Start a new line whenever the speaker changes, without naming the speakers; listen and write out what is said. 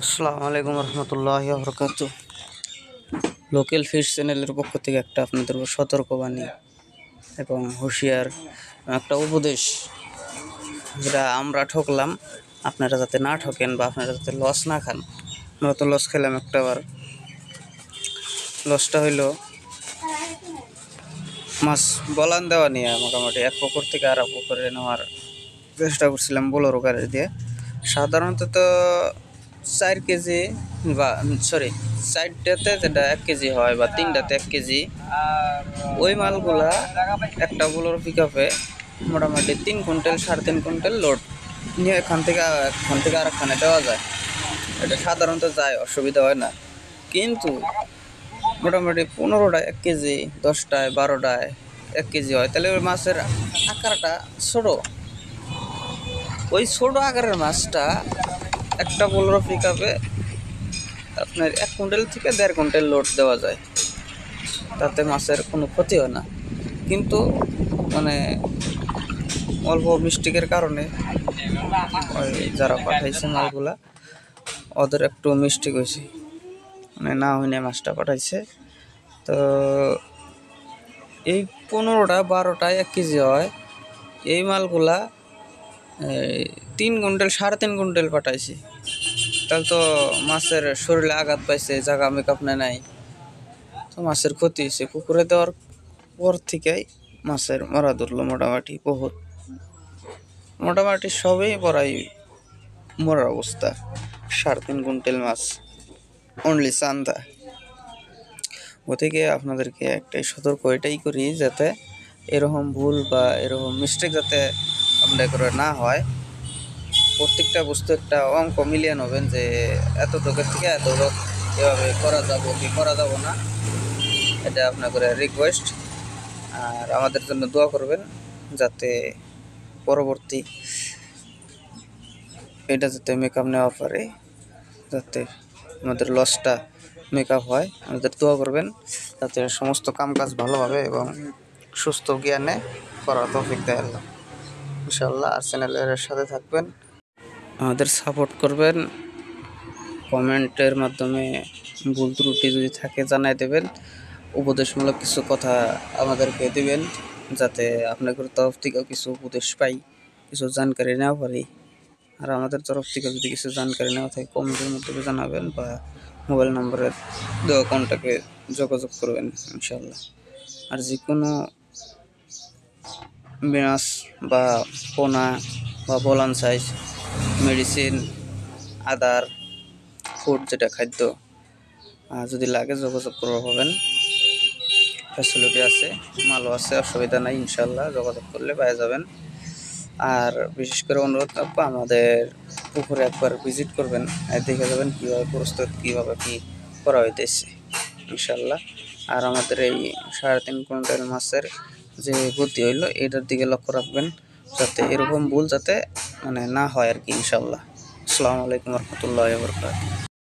আসসালামু আলাইকুম রহমতুল্লাহি ওয়া বারাকাতুহু। লোকাল ফিশ চ্যানেলের পক্ষ থেকে একটা আপনাদের সতর্কবাণী এবং হুঁশিয়ার একটা উপদেশ, যেটা আমরা ঠকলাম, আপনারা যাতে না ঠকেন বা আপনারা যাতে লস না খান। আমরা তো লস খেলাম একটা বার। লসটা হইল মাছ বলান দেওয়া নিয়ে, মোটামুটি এক পুকুর থেকে আর এক পুকুরে নেওয়ার চেষ্টা করছিলাম বোলেরো গাড়ি দিয়ে। সাধারণত তো 4 কেজি বা চারটাতে যেটা 1 কেজি হয় বা 3টাতে 1 কেজি, ওই মালগুলা একটা বোলেরো পিক আপে মোটামুটি 3 কুইন্টাল 3.5 কুইন্টাল লোড নিয়ে এখান থেকে আরেকখানে দেওয়া যায়। এটা সাধারণত যায়, অসুবিধা হয় না। কিন্তু মোটামুটি 15টায় 1 কেজি, 10টায় 12টায় 1 কেজি হয়, তাহলে ওই মাছের আকারটা ছোটো। ওই ছোট আকারের মাছটা একটা বোলেরো পিক আপে আপনার 1 কুইন্টাল থেকে 1.5 কুইন্টাল লোড দেওয়া যায়, তাতে মাছের কোনো ক্ষতি হয় না। কিন্তু মানে অল্প মিস্টেকের কারণে ওই যারা পাঠাইছে মালগুলা, ওদের একটু মিস্টেক হয়েছে, মানে না হইনে মাছটা পাঠাইছে। তো এই 15টা 12টায় 1 কেজি হয়, এই মালগুলা 3 কুইন্টাল 3.5 কুইন্টাল পাঠাইছে। তাহলে তো মাছের শরীরে আঘাত পাইছে, জায়গা মেকআপ নাই, তো মাছের ক্ষতি হয়েছে। পুকুরে দেওয়ার পর থেকেই মাছের মরা ধরলো মোটামুটি সবই পড়াই মরার অবস্থা। 3.5 কুইন্টাল মাছ অনলি চান্দা। ওদিকে আপনাদেরকে একটাই সতর্ক এটাই করি, যাতে এরকম ভুল বা এরকম মিস্টেক যাতে আপনাদের না হয়। প্রত্যেকটা বস্তু একটা অঙ্ক মিলিয়ে নেবেন যে এত লোকের থেকে এত লোক এভাবে করা যাবো কি করা যাবো না, এটা আপনাদের রিকোয়েস্ট। আর আমাদের জন্য দোয়া করবেন, যাতে পরবর্তী এটা যাতে মেকআপ নেওয়া পারে, যাতে আমাদের লসটা মেকআপ হয়। আমাদের দোয়া করবেন যাতে সমস্ত কাজ ভালোভাবে এবং সুস্থ জ্ঞানে করার তৌফিক দেয় আল্লাহ, ইনশাআল্লাহ। আর চ্যানেলের সাথে থাকবেন, আমাদের সাপোর্ট করবেন। কমেন্টের মাধ্যমে ভুল ত্রুটি যদি থাকে জানাই দেবেন। উপদেশমূলক কিছু কথা আমাদেরকে দিবেন, যাতে আপনাদের তরফ থেকেও কিছু উপদেশ পাই, কিছু জানকারি নেওয়া পারি। আর আমাদের তরফ থেকে যদি কিছু জানকারি নেওয়া থাকে কমেন্টের মধ্যে জানাবেন, বা মোবাইল নম্বরের দেওয়া কন্ট্যাক্টে যোগাযোগ করবেন ইনশাআল্লাহ। আর যে কোনো মাছ বা পোনা বা বলান সাইজ, মেডিসিন, আদার ফুড, যেটা খাদ্য যদি লাগে যোগাযোগ করতে পাবেন। ফ্যাসিলিটি আছে, মালও আছে, অসুবিধা নাই, ইনশাআল্লাহ যোগাযোগ করলে পেয়ে যাবেন। আর বিশেষ করে অনুরোধ রাখবো, আমাদের পুকুরে একবার ভিজিট করবেন, দেখে যাবেন কীভাবে প্রস্তুত, কীভাবে কী করা হইতেছে ইনশাআল্লাহ। আর আমাদের এই 3.5 কুইন্টাল মাছের যে গতি হইলো, এটার দিকে লক্ষ্য রাখবেন, যাতে এরকম ভুল যাতে না হয় আর কি, ইনশাআল্লাহ। আসসালামু আলাইকুম রহমতুল্লাহি ওয়া বারাকাতুহু।